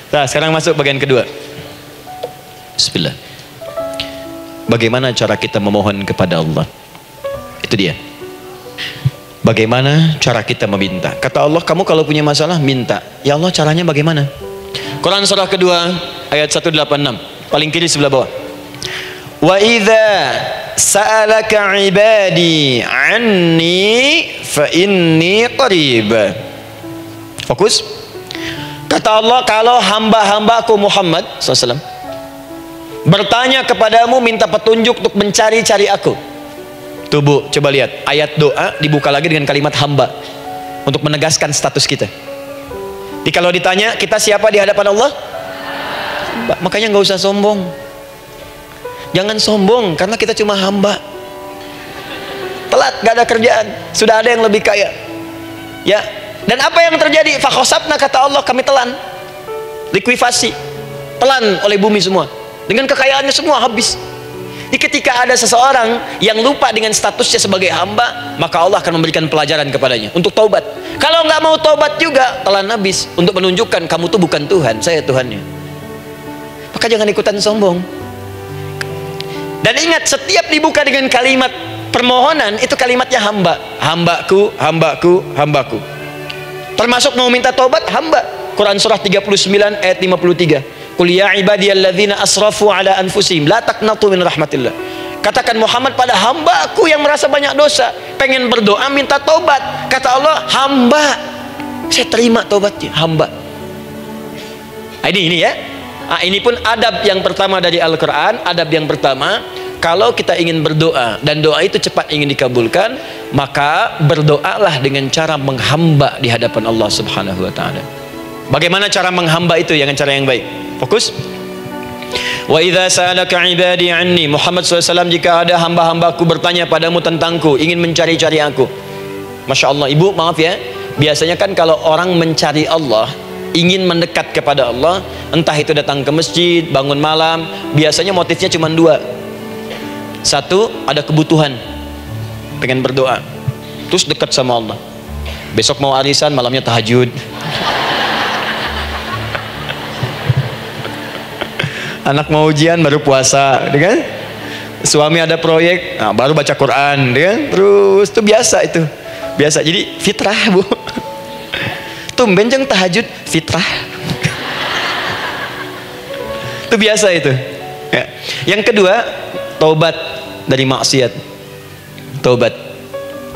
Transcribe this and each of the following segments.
Nah, sekarang masuk bagian kedua. Bismillah. Bagaimana cara kita memohon kepada Allah? Itu dia. Bagaimana cara kita meminta? Kata Allah, kamu kalau punya masalah minta. Ya Allah, caranya bagaimana? Quran surah kedua ayat 186, paling kiri sebelah bawah. Wa idza sa'alaka ibadi anni fa inni qarib. Fokus. Kata Allah, kalau hamba-hambaku Muhammad SAW bertanya kepadamu, minta petunjuk untuk mencari-cari aku. Tuh Bu, coba lihat ayat doa dibuka lagi dengan kalimat hamba untuk menegaskan status kita. Jadi kalau ditanya kita siapa di hadapan Allah, makanya nggak usah sombong. Jangan sombong karena kita cuma hamba. Telat, gak ada kerjaan, sudah ada yang lebih kaya. Ya, dan apa yang terjadi? Fakhosabna, kata Allah, kami telan, likuifasi, telan oleh bumi semua, dengan kekayaannya semua habis. Jadi ketika ada seseorang yang lupa dengan statusnya sebagai hamba, maka Allah akan memberikan pelajaran kepadanya untuk taubat. Kalau nggak mau taubat juga, telan habis, untuk menunjukkan kamu tuh bukan Tuhan, saya Tuhannya. Maka jangan ikutan sombong. Dan ingat, setiap dibuka dengan kalimat permohonan, itu kalimatnya hamba. Hambaku, hambaku, hambaku. Termasuk mau minta taubat, hamba. Quran surah 39 ayat 53. Qul ya ibadiyalladzina asrafu ala anfusihim la taqnatu min rahmatillah. Katakan Muhammad pada hambaku yang merasa banyak dosa, pengen berdoa minta taubat. Kata Allah, hamba, saya terima taubatnya, hamba. Ini ya. Ini pun adab yang pertama dari Al-Quran. Adab yang pertama, kalau kita ingin berdoa dan doa itu cepat ingin dikabulkan, maka berdoalah dengan cara menghamba di hadapan Allah Subhanahu wa ta'ala. Bagaimana cara menghamba itu dengan cara yang baik? Fokus. Wa idza sa'alaka ibadi anni, Muhammad SAW, jika ada hamba-hambaku bertanya padamu tentangku, ingin mencari-cari aku. Masya Allah, ibu maaf ya, biasanya kan kalau orang mencari Allah, ingin mendekat kepada Allah, entah itu datang ke masjid, bangun malam, biasanya motifnya cuma dua. Satu, ada kebutuhan, pengen berdoa, terus dekat sama Allah. Besok mau arisan, malamnya tahajud. Anak mau ujian, baru puasa, kan? Suami ada proyek, nah, baru baca Quran, kan? Terus itu biasa itu, biasa. Jadi fitrah Bu. Tumben jeng tahajud, fitrah. Itu biasa itu. Ya. Yang kedua, taubat dari maksiat. Taubat.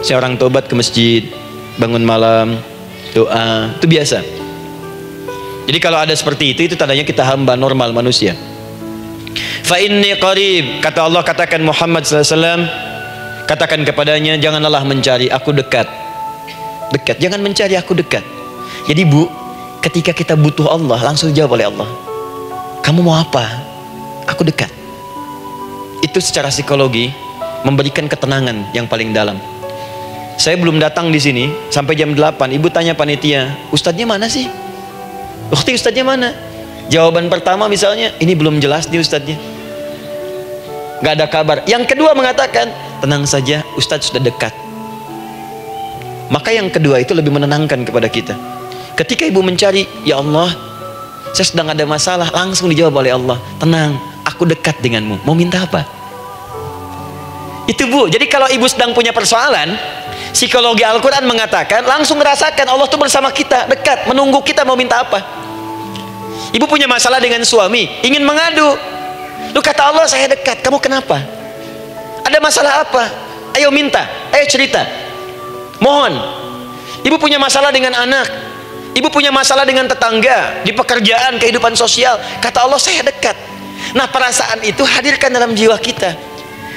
Seorang taubat ke masjid, bangun malam, doa, itu biasa. Jadi kalau ada seperti itu tandanya kita hamba normal manusia. Fa inni qarib, kata Allah, katakan Muhammad SAW, katakan kepadanya, janganlah mencari, aku dekat. Dekat, jangan mencari, aku dekat. Jadi Bu, ketika kita butuh Allah, langsung dijawab oleh Allah. Kamu mau apa? Aku dekat. Itu secara psikologi memberikan ketenangan yang paling dalam. Saya belum datang di sini sampai jam 8. Ibu tanya panitia, ustadznya mana sih? Ukti, ustadznya mana? Jawaban pertama misalnya, ini belum jelas nih ustadznya, gak ada kabar. Yang kedua mengatakan, tenang saja, ustadz sudah dekat. Maka yang kedua itu lebih menenangkan kepada kita. Ketika ibu mencari, ya Allah, saya sedang ada masalah, langsung dijawab oleh Allah, tenang, aku dekat denganmu, mau minta apa? Itu Bu. Jadi kalau ibu sedang punya persoalan, psikologi Al-Quran mengatakan, langsung rasakan Allah tuh bersama kita, dekat, menunggu kita mau minta apa. Ibu punya masalah dengan suami, ingin mengadu, lu kata Allah, saya dekat, kamu kenapa? Ada masalah apa? Ayo minta, ayo cerita, mohon. Ibu punya masalah dengan anak, ibu punya masalah dengan tetangga, di pekerjaan, kehidupan sosial, kata Allah, saya dekat. Nah, perasaan itu hadirkan dalam jiwa kita.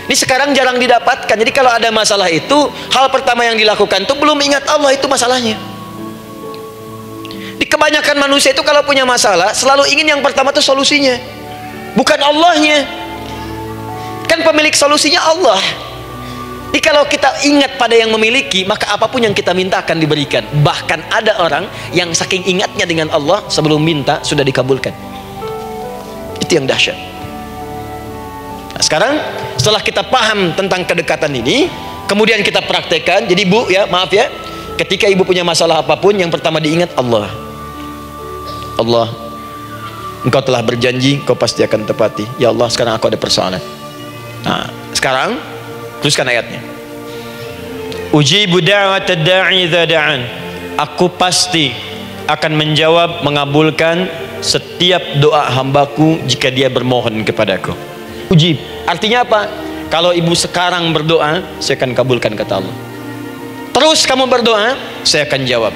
Ini sekarang jarang didapatkan. Jadi kalau ada masalah itu, hal pertama yang dilakukan itu belum ingat Allah, itu masalahnya. Di kebanyakan manusia itu kalau punya masalah, selalu ingin yang pertama itu solusinya, bukan Allahnya. Kan pemilik solusinya Allah. Jadi kalau kita ingat pada yang memiliki, maka apapun yang kita minta akan diberikan. Bahkan ada orang yang saking ingatnya dengan Allah, sebelum minta sudah dikabulkan. Itu yang dahsyat. Nah, sekarang setelah kita paham tentang kedekatan ini, kemudian kita praktekkan. Jadi Bu ya, maaf ya, ketika ibu punya masalah apapun, yang pertama diingat Allah. Allah, Engkau telah berjanji, Engkau pasti akan tepati. Ya Allah, sekarang aku ada persoalan. Nah, sekarang teruskan ayatnya. Ujibu da'watad da'i idza da'an. Aku pasti akan menjawab, mengabulkan setiap doa hambaku jika dia bermohon kepadaku. Ujib, artinya apa? Kalau ibu sekarang berdoa, saya akan kabulkan, kata Allah. Terus kamu berdoa, saya akan jawab.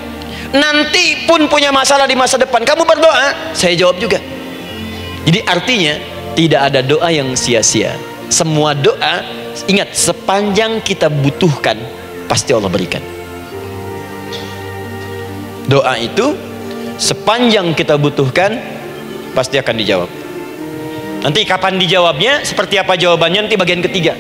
Nanti pun punya masalah di masa depan, kamu berdoa, saya jawab juga. Jadi artinya tidak ada doa yang sia-sia. Semua doa, ingat, sepanjang kita butuhkan, pasti Allah berikan. Doa itu sepanjang kita butuhkan pasti akan dijawab. Nanti kapan dijawabnya, seperti apa jawabannya, nanti bagian ketiga.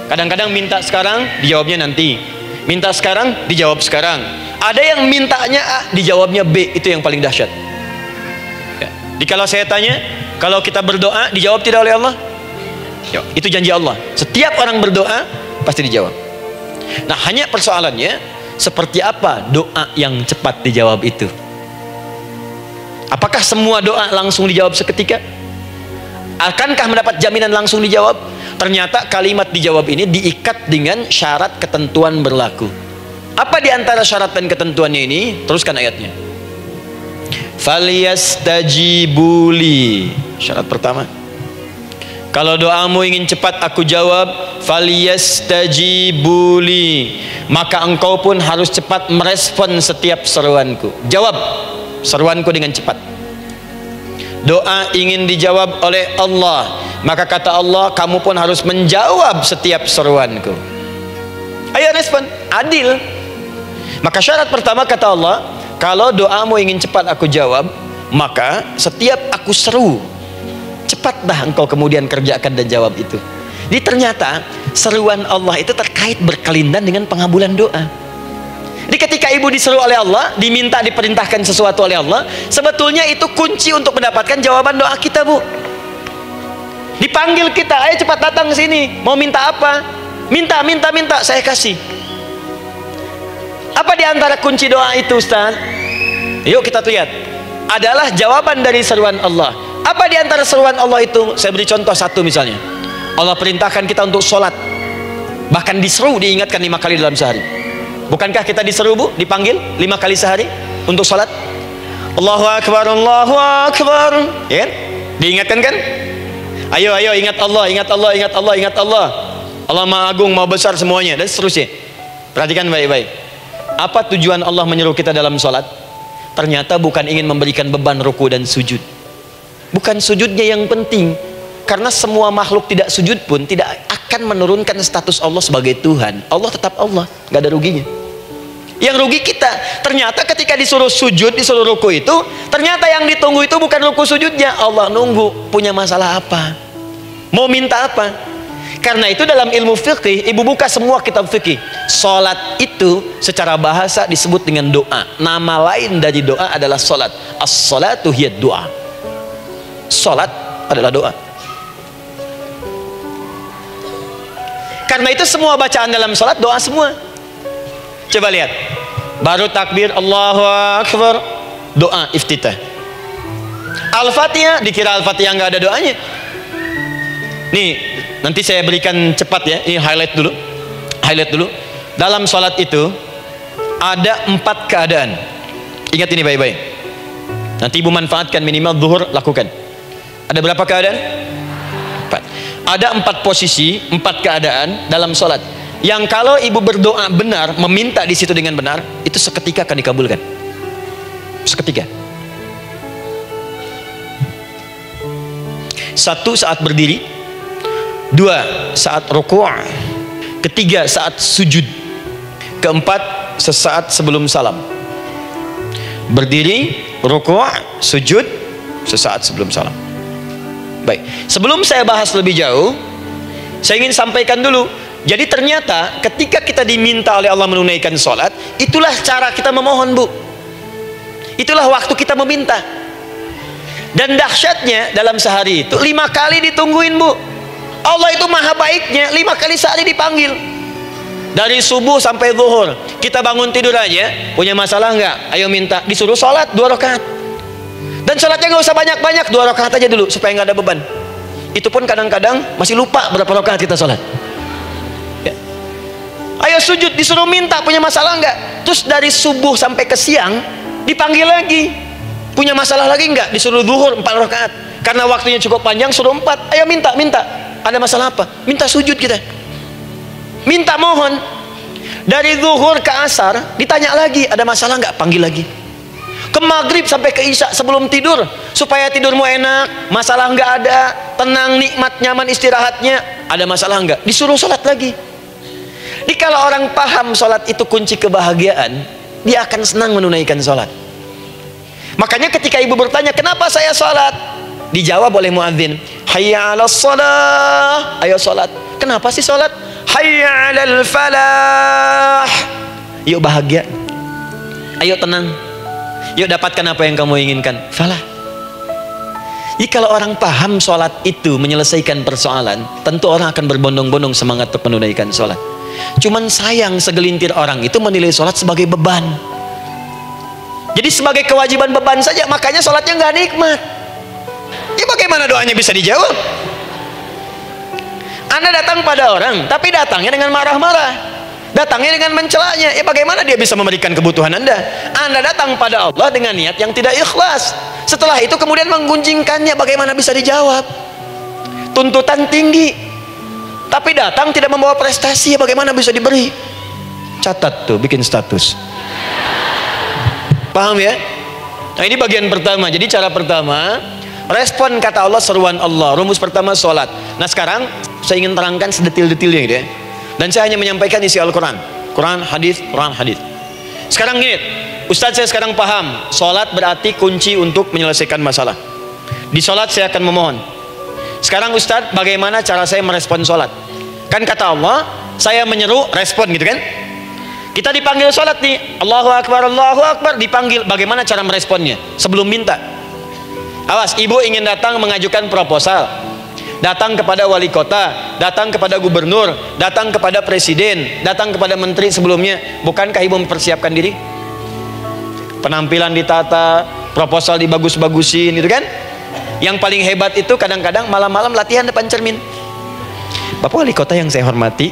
Kadang-kadang minta sekarang, dijawabnya nanti. Minta sekarang, dijawab sekarang. Ada yang mintanya A, dijawabnya B. Itu yang paling dahsyat ya. Jadi kalau saya tanya, kalau kita berdoa dijawab tidak oleh Allah? Yo, itu janji Allah. Setiap orang berdoa pasti dijawab. Nah, hanya persoalannya, seperti apa doa yang cepat dijawab itu? Apakah semua doa langsung dijawab seketika? Akankah mendapat jaminan langsung dijawab? Ternyata kalimat dijawab ini diikat dengan syarat ketentuan berlaku. Apa di antara syarat dan ketentuannya ini? Teruskan ayatnya. Falyastajibuli. Syarat pertama, kalau doamu ingin cepat aku jawab, falyastajibuli, maka engkau pun harus cepat merespon setiap seruanku. Jawab seruanku dengan cepat. Doa ingin dijawab oleh Allah, maka kata Allah, kamu pun harus menjawab setiap seruanku. Ayo respon, adil. Maka syarat pertama kata Allah, kalau doamu ingin cepat aku jawab, maka setiap aku seru, cepatlah engkau kemudian kerjakan dan jawab itu. Jadi ternyata seruan Allah itu terkait berkelindan dengan pengabulan doa. Jadi ketika ibu diseru oleh Allah, diminta, diperintahkan sesuatu oleh Allah, sebetulnya itu kunci untuk mendapatkan jawaban doa kita, Bu. Dipanggil kita, ayo cepat datang ke sini, mau minta apa? Minta, saya kasih. Apa di antara kunci doa itu, Ustaz? Yuk kita lihat. Adalah jawaban dari seruan Allah. Apa di antara seruan Allah itu? Saya beri contoh satu misalnya. Allah perintahkan kita untuk sholat. Bahkan diseru, diingatkan 5 kali dalam sehari. Bukankah kita diseru, Bu? Dipanggil 5 kali sehari untuk sholat? Allahu Akbar, Allahu Akbar. Ya kan? Diingatkan kan? Ayo, ingat Allah, ingat Allah, ingat Allah, ingat Allah. Allah Maha Agung, Maha Besar semuanya, dan seterusnya. Perhatikan baik-baik. Apa tujuan Allah menyuruh kita dalam sholat? Ternyata bukan ingin memberikan beban ruku dan sujud. Bukan sujudnya yang penting. Karena semua makhluk tidak sujud pun tidak akan menurunkan status Allah sebagai Tuhan. Allah tetap Allah, nggak ada ruginya. Yang rugi kita. Ternyata ketika disuruh sujud, disuruh ruku itu, ternyata yang ditunggu itu bukan ruku sujudnya. Allah nunggu, punya masalah apa, mau minta apa. Karena itu dalam ilmu fikih, ibu buka semua kitab fikih, salat itu secara bahasa disebut dengan doa. Nama lain dari doa adalah salat. As-salatu hiya doa. Salat adalah doa. Karena itu semua bacaan dalam salat doa semua. Coba lihat, baru takbir Allahu Akbar, doa iftitah. Al-Fatihah, dikira Al-Fatihah nggak ada doanya. Nih, nanti saya berikan cepat ya. Ini highlight dulu. Dalam salat itu ada 4 keadaan. Ingat ini baik-baik. Nanti ibu manfaatkan, minimal zuhur lakukan. Ada berapa keadaan? 4. Ada 4 posisi, 4 keadaan dalam salat. Yang kalau ibu berdoa benar, meminta di situ dengan benar, itu seketika akan dikabulkan. Seketika. 1 saat berdiri, 2 saat rukuk, 3 saat sujud, 4 sesaat sebelum salam. Berdiri, rukuk, sujud, sesaat sebelum salam. Baik, sebelum saya bahas lebih jauh, saya ingin sampaikan dulu. Jadi ternyata ketika kita diminta oleh Allah menunaikan sholat, itulah cara kita memohon, Bu. Itulah waktu kita meminta. Dan dahsyatnya dalam sehari itu 5 kali ditungguin, Bu. Allah itu maha baiknya, 5 kali sehari dipanggil. Dari subuh sampai zuhur. Kita bangun tidur aja, punya masalah nggak? Ayo minta, disuruh sholat 2 rakaat. Dan sholatnya nggak usah banyak-banyak, 2 rakaat aja dulu supaya nggak ada beban. Itu pun kadang-kadang masih lupa berapa rakaat kita sholat. Ya. Ayo sujud, disuruh minta, punya masalah nggak? Terus dari subuh sampai ke siang dipanggil lagi, punya masalah lagi nggak? Disuruh zuhur 4 rakaat, karena waktunya cukup panjang suruh 4. Ayo minta, ada masalah apa? Minta sujud kita, minta mohon. Dari zuhur ke asar ditanya lagi, ada masalah nggak? Panggil lagi. Ke maghrib sampai ke isya sebelum tidur, supaya tidurmu enak, masalah nggak ada, tenang, nikmat, nyaman istirahatnya. Ada masalah nggak? Disuruh sholat lagi. Jadi kalau orang paham sholat itu kunci kebahagiaan, dia akan senang menunaikan sholat. Makanya ketika ibu bertanya, kenapa saya sholat? Dijawab oleh muadzin, hayya 'alas shalah, ayo sholat. Kenapa sih sholat? Hayya 'alal falah, yuk bahagia, ayo tenang, yuk dapatkan apa yang kamu inginkan, falah. Jadi kalau orang paham sholat itu menyelesaikan persoalan, tentu orang akan berbondong-bondong semangat untuk menunaikan sholat. Cuman sayang segelintir orang itu menilai sholat sebagai beban. Jadi sebagai kewajiban beban saja, makanya sholatnya nggak nikmat. Ya bagaimana doanya bisa dijawab? Anda datang pada orang, tapi datangnya dengan marah-marah, datangnya dengan mencelanya. Ya bagaimana dia bisa memberikan kebutuhan Anda? Anda datang pada Allah dengan niat yang tidak ikhlas. Setelah itu kemudian menggunjingkannya, bagaimana bisa dijawab? Tuntutan tinggi, tapi datang tidak membawa prestasi, ya bagaimana bisa diberi? Catat tuh, bikin status. Paham ya? Nah ini bagian pertama. Jadi cara pertama, respon kata Allah, seruan Allah. Rumus pertama sholat. Nah sekarang saya ingin terangkan sedetil-detilnya gitu ya. Dan saya hanya menyampaikan isi Al-Quran, Quran hadis, Quran hadis. Sekarang gini, Ustadz saya sekarang paham, sholat berarti kunci untuk menyelesaikan masalah. Di sholat saya akan memohon. Sekarang Ustadz, bagaimana cara saya merespon sholat? Kan kata Allah, saya menyeru, respon gitu kan? Kita dipanggil sholat nih, Allahu Akbar, dipanggil. Bagaimana cara meresponnya? Sebelum minta, awas, ibu ingin datang mengajukan proposal, datang kepada wali kota, datang kepada gubernur, datang kepada presiden, datang kepada menteri sebelumnya. Bukankah ibu mempersiapkan diri? Penampilan ditata, proposal dibagus-bagusin gitu kan? Yang paling hebat itu kadang-kadang malam-malam latihan depan cermin. Bapak wali kota yang saya hormati,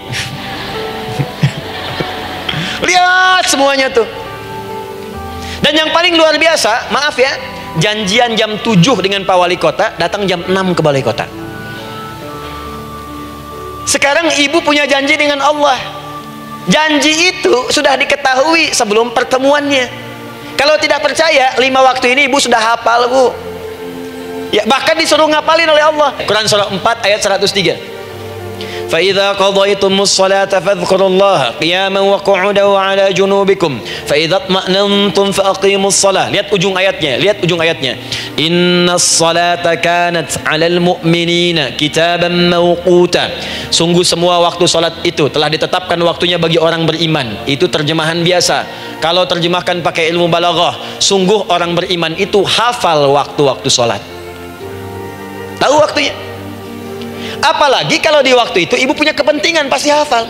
lihat semuanya tuh. Dan yang paling luar biasa, maaf ya, janjian jam 7 dengan Pak Wali Kota, datang jam 6 ke Balai Kota. Sekarang ibu punya janji dengan Allah. Janji itu sudah diketahui sebelum pertemuannya. Kalau tidak percaya, 5 waktu ini ibu sudah hafal bu. Ya, bahkan disuruh ngapalin oleh Allah. Quran surah 4 ayat 103. فَإِذَا قَضَيْتُمُ الصَّلَاةَ فَاذْكُرُوا اللَّهَ قِيَامًا وَقُعُودًا وَعَلَى جُنُوبِكُمْ فَإِذَا اطْمَأْنَنْتُمْ فَأَقِيمُوا الصَّلَاةَ. Lihat ujung ayatnya. Inna as-salata kanat 'alal mu'minina kitaban mawquta. Sungguh semua waktu salat itu telah ditetapkan waktunya bagi orang beriman. Itu terjemahan biasa. Kalau terjemahkan pakai ilmu balaghah, sungguh orang beriman itu hafal waktu-waktu salat. Tahu waktunya. Apalagi kalau di waktu itu ibu punya kepentingan, pasti hafal.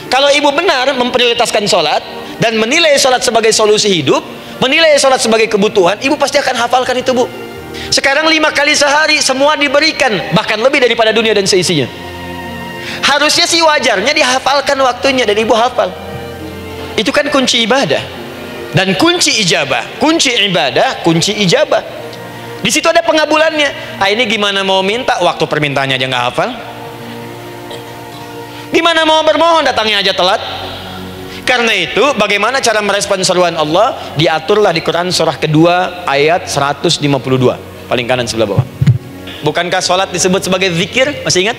Kalau ibu benar memprioritaskan sholat dan menilai sholat sebagai solusi hidup, menilai sholat sebagai kebutuhan, ibu pasti akan hafalkan itu bu. Sekarang 5 kali sehari semua diberikan, bahkan lebih daripada dunia dan seisinya. Harusnya sih wajarnya dihafalkan waktunya, dan ibu hafal. Itu kan kunci ibadah dan kunci ijabah. Kunci ibadah, kunci ijabah. Di situ ada pengabulannya. Ini gimana mau minta, waktu permintaannya aja nggak hafal. Gimana mau bermohon, datangnya aja telat. Karena itu, bagaimana cara merespon seruan Allah? Diaturlah di Quran surah kedua ayat 152, paling kanan sebelah bawah. Bukankah sholat disebut sebagai zikir? Masih ingat?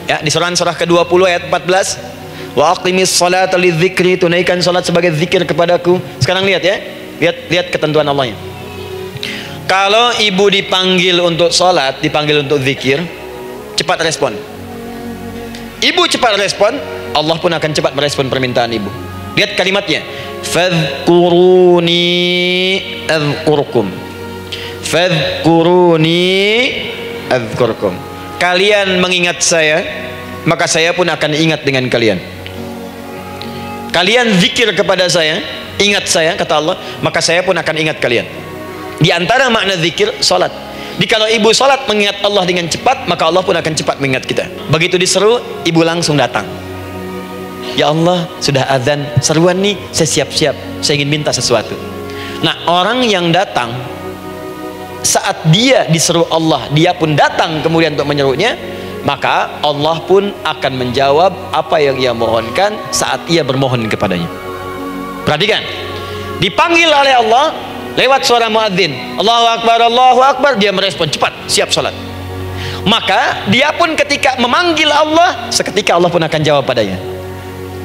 Ya, di surah ke-20 ayat 14. Wa aqimis sholata lidzikri, tunaikan sholat sebagai zikir kepadaku. Sekarang lihat ya, lihat ketentuan Allahnya. Kalau ibu dipanggil untuk sholat, dipanggil untuk zikir, cepat respon. Ibu cepat respon, Allah pun akan cepat merespon permintaan ibu. Lihat kalimatnya, fadhkuruni adzkurkum, fadhkuruni adzkurkum. Kalian mengingat saya, maka saya pun akan ingat dengan kalian. Kalian zikir kepada saya, ingat saya, kata Allah, maka saya pun akan ingat kalian. Di antara makna zikir salat. Kalau ibu salat mengingat Allah dengan cepat, maka Allah pun akan cepat mengingat kita. Begitu diseru, ibu langsung datang. Ya Allah, sudah azan, seruan nih, saya siap-siap, saya ingin minta sesuatu. Nah, orang yang datang saat dia diseru Allah, dia pun datang kemudian untuk menyerunya, maka Allah pun akan menjawab apa yang ia mohonkan saat ia bermohon kepadanya. Perhatikan, dipanggil oleh Allah lewat suara muadzin, Allahu Akbar, dia merespon cepat, siap sholat. Maka dia pun ketika memanggil Allah, seketika Allah pun akan jawab padanya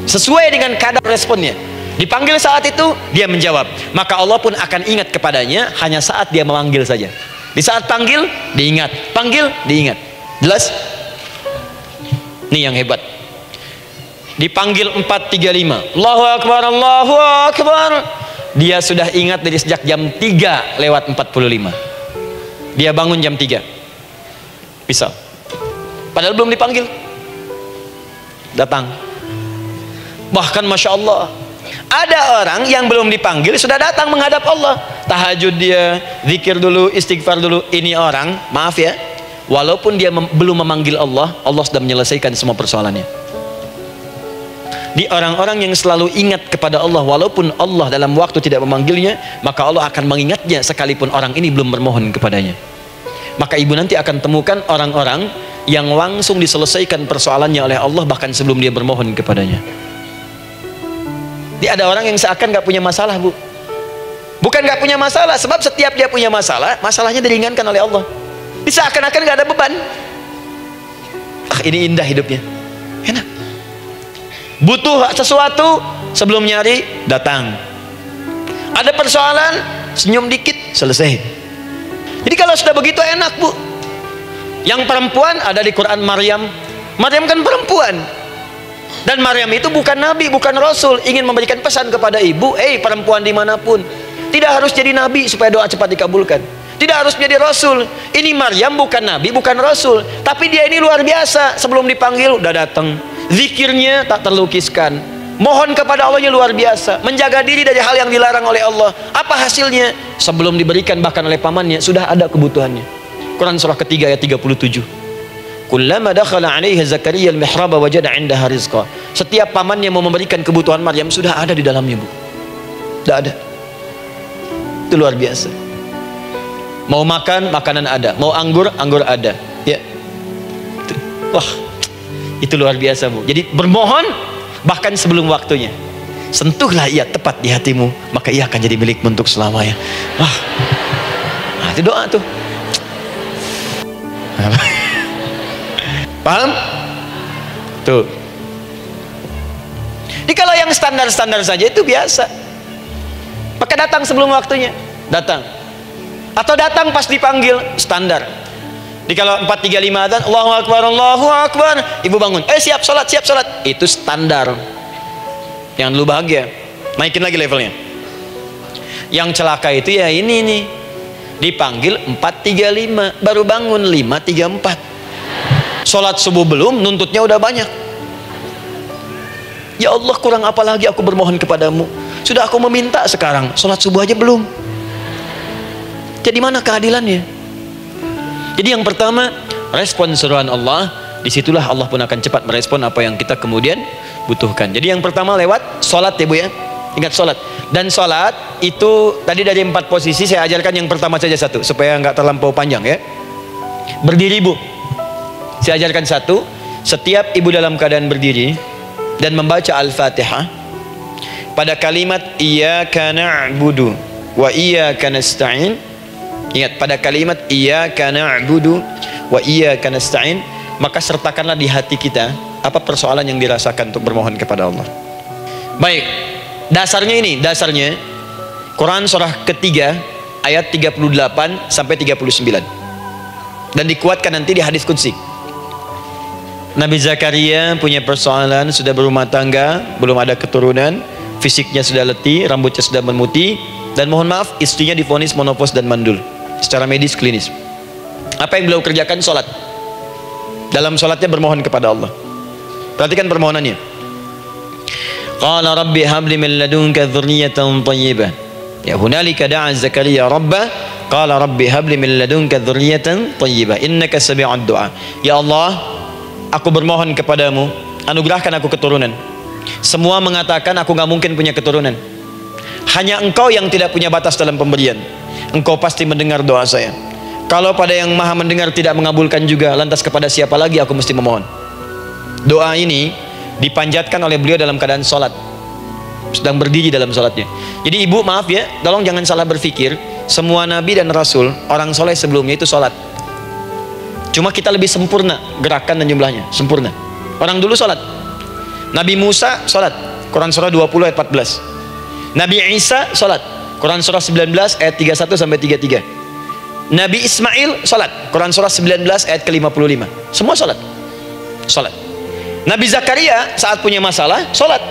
sesuai dengan kadar responnya. Dipanggil saat itu, dia menjawab, maka Allah pun akan ingat kepadanya hanya saat dia memanggil saja. Di saat panggil, diingat, panggil, diingat. Jelas? Ini yang hebat. Dipanggil 4.35, Allahu Akbar, Allahu Akbar, dia sudah ingat dari sejak jam 3 lewat 45. Dia bangun jam 3, bisa, padahal belum dipanggil, datang. Bahkan Masya Allah, ada orang yang belum dipanggil sudah datang menghadap Allah. Tahajud dia, zikir dulu, istighfar dulu. Ini orang, maaf ya, walaupun dia belum memanggil Allah, Allah sudah menyelesaikan semua persoalannya. Di orang-orang yang selalu ingat kepada Allah walaupun Allah dalam waktu tidak memanggilnya, maka Allah akan mengingatnya sekalipun orang ini belum bermohon kepadanya. Maka ibu nanti akan temukan orang-orang yang langsung diselesaikan persoalannya oleh Allah bahkan sebelum dia bermohon kepadanya. Ada orang yang seakan gak punya masalah, Bu. Bukan gak punya masalah, sebab setiap dia punya masalah, masalahnya diringankan oleh Allah. Seakan-akan gak ada beban. Ini indah hidupnya, enak. Butuh sesuatu, sebelum nyari, datang. Ada persoalan, senyum dikit, selesai. Jadi kalau sudah begitu enak, Bu. Yang perempuan ada di Quran Maryam. Maryam kan perempuan. Dan Maryam itu bukan nabi, bukan rasul, ingin memberikan pesan kepada ibu, perempuan dimanapun, tidak harus jadi nabi supaya doa cepat dikabulkan, tidak harus menjadi rasul. Ini Maryam bukan nabi, bukan rasul, tapi dia ini luar biasa. Sebelum dipanggil udah datang, zikirnya tak terlukiskan, mohon kepada Allahnya luar biasa, menjaga diri dari hal yang dilarang oleh Allah. Apa hasilnya? Sebelum diberikan bahkan oleh pamannya sudah ada kebutuhannya. Quran surah ketiga ayat 37. Kullama dakhala 'alaiha Zakaria al-mihraba wajada 'indaha rizqa. Setiap pamannya mau memberikan kebutuhan Maryam sudah ada di dalamnya, Bu. Sudah ada. Itu luar biasa. Mau makan, makanan ada. Mau anggur, anggur ada. Ya. Wah, itu luar biasa, Bu. Jadi bermohon bahkan sebelum waktunya. Sentuhlah ia tepat di hatimu, maka ia akan jadi milikmu untuk selamanya. Wah. Nah, itu doa tuh. Paham? Tuh. Jadi kalau yang standar-standar saja itu biasa. Maka datang sebelum waktunya, datang. Atau datang pas dipanggil, standar. Jadi kalau 4.35 adzan, Allahu Akbar, Allahu Akbar, ibu bangun, siap sholat, siap sholat. Itu standar. Yang dulu bahagia, naikin lagi levelnya. Yang celaka itu ya ini nih. Dipanggil 4.35, baru bangun 5.34. Sholat subuh belum, nuntutnya udah banyak. Ya Allah, kurang apa lagi aku bermohon kepadamu? Sudah aku meminta sekarang, sholat subuh aja belum. Jadi mana keadilannya? Jadi yang pertama, respon seruan Allah. Disitulah Allah pun akan cepat merespon apa yang kita kemudian butuhkan. Jadi yang pertama lewat sholat ya, Bu ya. Ingat sholat. Dan sholat itu tadi dari 4 posisi saya ajarkan yang pertama saja satu, supaya nggak terlampau panjang ya. Berdiri, Bu. Saya ajarkan satu. Setiap ibu dalam keadaan berdiri dan membaca Al-Fatihah, pada kalimat iyyaka na'budu wa iyyaka nasta'in, ingat pada kalimat iyyaka na'budu wa iyyaka nasta'in, maka sertakanlah di hati kita apa persoalan yang dirasakan untuk bermohon kepada Allah. Baik, dasarnya ini, dasarnya Quran surah ketiga ayat 38 sampai 39, dan dikuatkan nanti di hadis qudsi. Nabi Zakaria punya persoalan, sudah berumah tangga, belum ada keturunan, fisiknya sudah letih, rambutnya sudah memutih, dan mohon maaf istrinya divonis menopause dan mandul secara medis klinis. Apa yang beliau kerjakan? Sholat. Dalam sholatnya bermohon kepada Allah. Perhatikan permohonannya. Qala rabbi habli min ladunka dzurriyyatan thayyibah. Ya hunalika da'a Zakaria rabbah Qala rabbi habli min ladunka dzurriyyatan thayyibah innaka sami'ud du'a. Ya Allah, aku bermohon kepadamu, anugerahkan aku keturunan. Semua mengatakan aku nggak mungkin punya keturunan. Hanya Engkau yang tidak punya batas dalam pemberian. Engkau pasti mendengar doa saya. Kalau pada yang maha mendengar tidak mengabulkan juga, lantas kepada siapa lagi aku mesti memohon? Doa ini dipanjatkan oleh beliau dalam keadaan sholat, sedang berdiri dalam sholatnya. Jadi ibu maaf ya, tolong jangan salah berpikir, semua nabi dan rasul, orang soleh sebelumnya itu sholat. Cuma kita lebih sempurna gerakan dan jumlahnya, sempurna. Orang dulu sholat. Nabi Musa sholat, Quran surah 20 ayat 14. Nabi Isa sholat, Quran surah 19 ayat 31 sampai 33. Nabi Ismail sholat, Quran surah 19 ayat ke-55. Semua sholat. Sholat. Nabi Zakaria saat punya masalah sholat.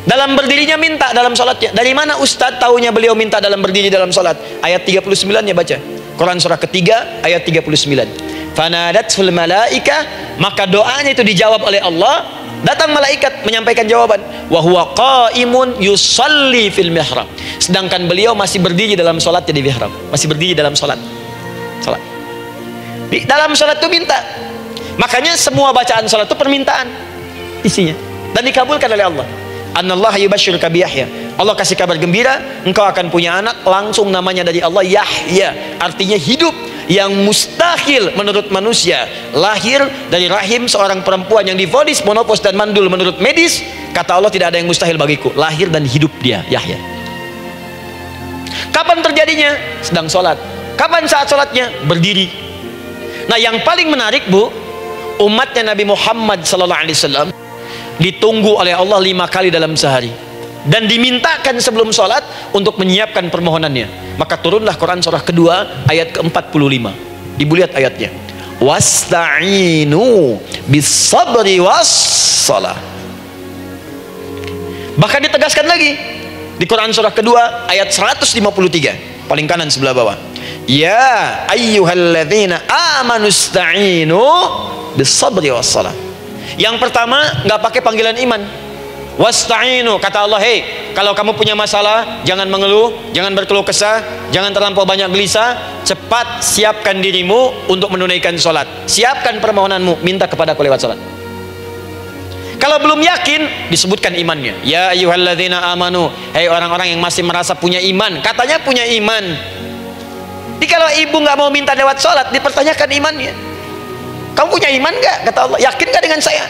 Dalam berdirinya minta dalam sholatnya. Dari mana Ustadz tahunya beliau minta dalam berdiri dalam sholat? Ayat 39 ya baca, Quran surah ketiga ayat 39. Fanadatul malaika, maka doanya itu dijawab oleh Allah. Datang malaikat menyampaikan jawaban. Wa huwa qaimun yusalli fil mihrab. Sedangkan beliau masih berdiri dalam sholatnya di mihrab. Masih berdiri dalam sholat. Sholat. Di dalam sholat itu minta. Makanya semua bacaan sholat itu permintaan isinya. Dan dikabulkan oleh Allah. Anallaha yubashshiruka bi Yahya. Allah kasih kabar gembira, engkau akan punya anak, langsung namanya dari Allah Yahya. Artinya hidup. Yang mustahil menurut manusia, lahir dari rahim seorang perempuan yang divonis monopos dan mandul menurut medis. Kata Allah, tidak ada yang mustahil bagiku, lahir dan hidup dia Yahya. Kapan terjadinya? Sedang sholat. Kapan saat sholatnya? Berdiri. Nah yang paling menarik bu, umatnya Nabi Muhammad SAW ditunggu oleh Allah 5 kali dalam sehari, dan dimintakan sebelum sholat untuk menyiapkan permohonannya. Maka turunlah Quran surah kedua ayat ke-45. Ibu lihat ayatnya. Wasta'inu bis-sabri was-shalah. Bahkan ditegaskan lagi di Quran surah kedua ayat 153, paling kanan sebelah bawah. Ya ayyuhalladzina amanu ista'inu bis-sabri was-shalah. Yang pertama nggak pakai panggilan iman. Wasta'inu, kata Allah, hei, kalau kamu punya masalah, jangan mengeluh, jangan berkeluh kesah, jangan terlampau banyak gelisah, cepat siapkan dirimu untuk menunaikan sholat. Siapkan permohonanmu, minta kepada aku lewat sholat. Kalau belum yakin, disebutkan imannya. Ya ayyuhalladzina amanu, hei orang-orang yang masih merasa punya iman, katanya punya iman. Jadi kalau ibu nggak mau minta lewat sholat, dipertanyakan imannya. Kamu punya iman nggak? Kata Allah, yakin nggak dengan saya?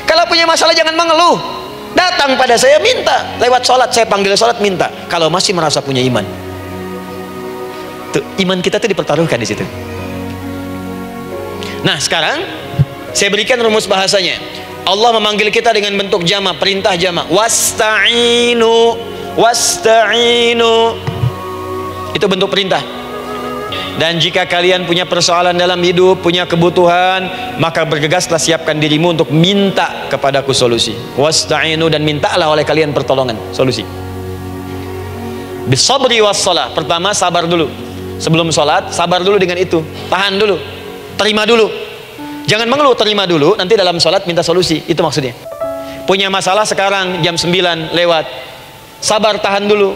Kalau punya masalah jangan mengeluh. Datang pada saya minta lewat sholat, saya panggil sholat minta. Kalau masih merasa punya iman, tuh, iman kita tuh dipertaruhkan di situ. Nah sekarang saya berikan rumus bahasanya. Allah memanggil kita dengan bentuk jama, perintah jama. Wasta'inu, wasta'inu. Itu bentuk perintah. Dan jika kalian punya persoalan dalam hidup, punya kebutuhan, maka bergegaslah, siapkan dirimu untuk minta kepadaku solusi. Wasta'inu, dan mintalah oleh kalian pertolongan, solusi. Bisabri wassalah. Pertama sabar dulu. Sebelum sholat, sabar dulu dengan itu. Tahan dulu, terima dulu. Jangan mengeluh, terima dulu. Nanti dalam sholat minta solusi. Itu maksudnya. Punya masalah sekarang jam 9 lewat, sabar, tahan dulu.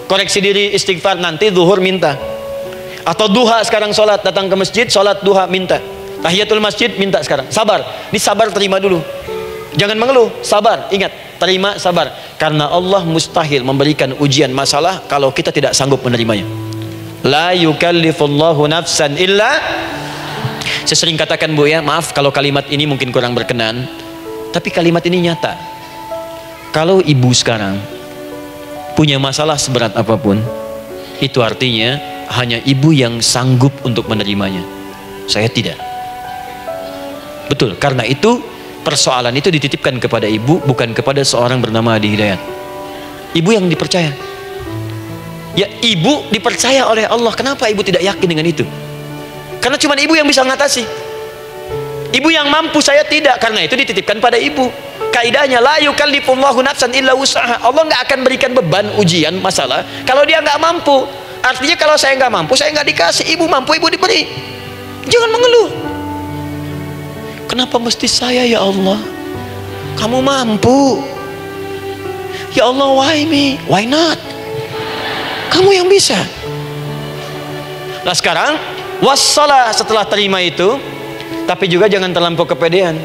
Koreksi diri, istighfar, nanti zuhur minta. Atau duha sekarang sholat, datang ke masjid, sholat duha minta. Tahiyatul masjid minta sekarang. Sabar, ini sabar, terima dulu. Jangan mengeluh, sabar, ingat, terima, sabar. Karena Allah mustahil memberikan ujian masalah kalau kita tidak sanggup menerimanya. La yukallifullahu nafsan illa. Saya sering katakan bu ya, maaf kalau kalimat ini mungkin kurang berkenan, tapi kalimat ini nyata. Kalau ibu sekarang punya masalah seberat apapun, itu artinya hanya ibu yang sanggup untuk menerimanya. Saya tidak. Betul, karena itu persoalan itu dititipkan kepada ibu, bukan kepada seorang bernama Adi Hidayat. Ibu yang dipercaya. Ya, ibu dipercaya oleh Allah. Kenapa ibu tidak yakin dengan itu? Karena cuma ibu yang bisa mengatasi. Ibu yang mampu, saya tidak. Karena itu dititipkan pada ibu. Kaidahnya la yukallifullahu nafsan illa wus'aha. Allah nggak akan berikan beban ujian masalah kalau dia nggak mampu. Artinya kalau saya nggak mampu, saya nggak dikasih. Ibu mampu, ibu diberi. Jangan mengeluh. Kenapa mesti saya ya Allah? Kamu mampu. Ya Allah, why me? Why not? Kamu yang bisa. Nah sekarang wassalah, setelah terima itu, tapi juga jangan terlampau kepedean.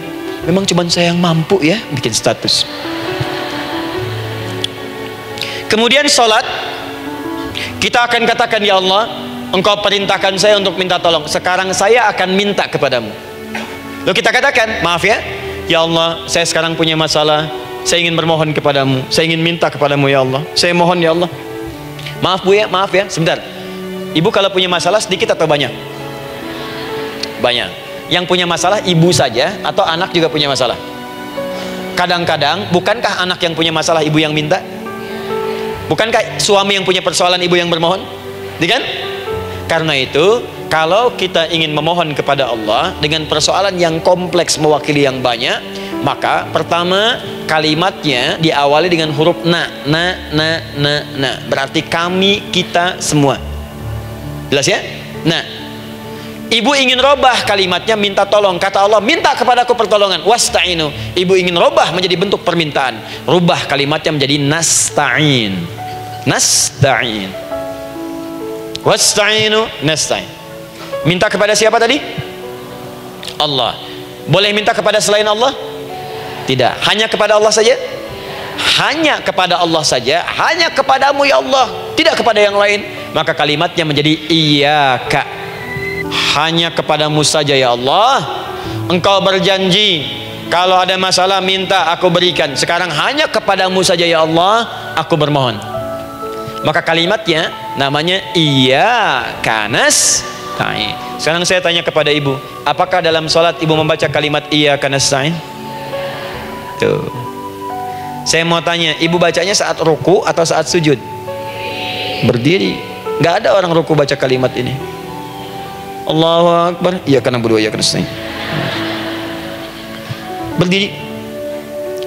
Memang cuma saya yang mampu ya bikin status. Kemudian sholat, kita akan katakan, ya Allah, Engkau perintahkan saya untuk minta tolong. Sekarang saya akan minta kepadamu. Lalu kita katakan, maaf ya, ya Allah, saya sekarang punya masalah. Saya ingin bermohon kepadamu. Saya ingin minta kepadamu, ya Allah. Saya mohon, ya Allah. Maaf Bu ya, maaf ya, sebentar. Ibu kalau punya masalah sedikit atau banyak? Banyak. Yang punya masalah ibu saja atau anak juga punya masalah? Kadang-kadang, bukankah anak yang punya masalah ibu yang minta? Bukankah suami yang punya persoalan ibu yang bermohon? Kan? Karena itu, kalau kita ingin memohon kepada Allah dengan persoalan yang kompleks mewakili yang banyak, maka pertama kalimatnya diawali dengan huruf na. Berarti kami, kita, semua. Jelas ya? Nah, ibu ingin robah kalimatnya minta tolong. Kata Allah, minta kepadaku pertolongan. Wasta'inu. Ibu ingin robah menjadi bentuk permintaan. Rubah kalimatnya menjadi nasta'in. Nasta'in. Wasta'inu nasta'in. Minta kepada siapa tadi? Allah. Boleh minta kepada selain Allah? Tidak. Hanya kepada Allah saja? Hanya kepada Allah saja. Hanya kepadamu ya Allah, tidak kepada yang lain. Maka kalimatnya menjadi iyyaka. Hanya kepadamu saja ya Allah. Engkau berjanji kalau ada masalah minta aku berikan. Sekarang hanya kepadamu saja ya Allah aku bermohon. Maka kalimatnya namanya iyyaka nasta'in. Sekarang saya tanya kepada ibu, apakah dalam sholat ibu membaca kalimat iyyaka nasta'in? Tuh. Saya mau tanya, ibu bacanya saat ruku atau saat sujud? Berdiri. Nggak ada orang ruku baca kalimat ini. Allahu Akbar, iyyaka na'budu wa iyyaka nasta'in. Berdiri.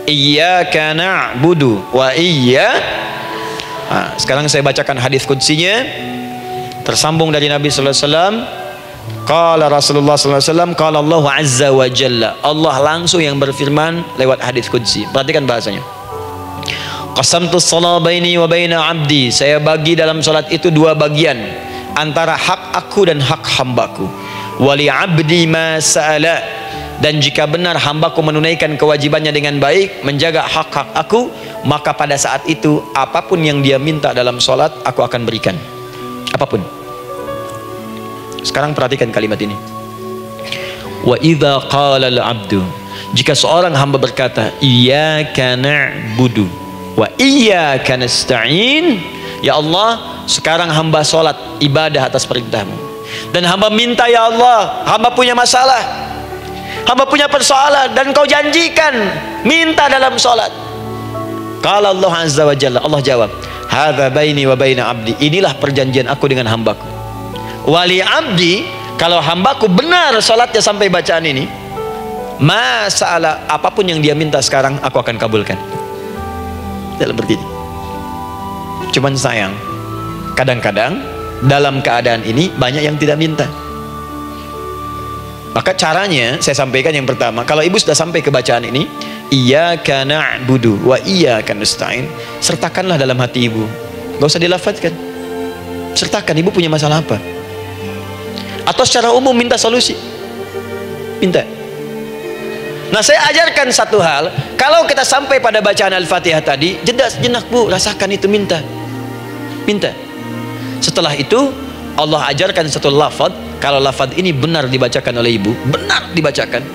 Iyyaka na'budu wa sekarang saya bacakan hadis qudsinya, tersambung dari Nabi sallallahu alaihi wasallam. Qala Rasulullah sallallahu alaihi wasallam, qala Allah azza wa jalla. Allah langsung yang berfirman lewat hadis qudsi. Perhatikan bahasanya. Qasamtus shalah baini wa baina 'abdi. Saya bagi dalam salat itu dua bagian, antara hak aku dan hak hambaku. Wali 'abdi ma sa'ala. Dan jika benar hambaku menunaikan kewajibannya dengan baik, menjaga hak-hak aku, maka pada saat itu apapun yang dia minta dalam sholat aku akan berikan. Apapun. Sekarang perhatikan kalimat ini. Wa idza qala al-'abdu. Jika seorang hamba berkata, iyyaka na'budu wa iyyaka nasta'in, ya Allah, sekarang hamba sholat ibadah atas perintahmu. Dan hamba minta, ya Allah, hamba punya masalah, hamba punya persoalan, dan kau janjikan minta dalam sholat. Qala Allah azza wa jalla, Allah jawab, hadza baini wa baina abdi. Inilah perjanjian aku dengan hambaku. Wali abdi, kalau hambaku benar sholatnya sampai bacaan ini, masalah apapun yang dia minta sekarang aku akan kabulkan. Dalam berdiri. Cuman sayang, kadang-kadang dalam keadaan ini banyak yang tidak minta. Maka caranya saya sampaikan yang pertama, kalau ibu sudah sampai ke bacaan ini, iyyaka na'budu wa iyyaka nasta'in, sertakanlah dalam hati ibu. Gak usah dilafadzkan. Sertakan ibu punya masalah apa. Atau secara umum minta solusi. Minta. Nah, saya ajarkan satu hal, kalau kita sampai pada bacaan Al-Fatihah tadi, jeda sejenak bu, rasakan itu, minta. Minta. Setelah itu Allah ajarkan satu lafaz. Kalau lafaz ini benar dibacakan oleh ibu, benar dibacakan,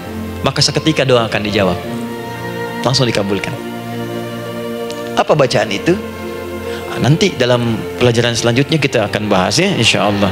maka seketika doa akan dijawab, langsung dikabulkan. Apa bacaan itu? Nanti dalam pelajaran selanjutnya kita akan bahas ya, insya Allah.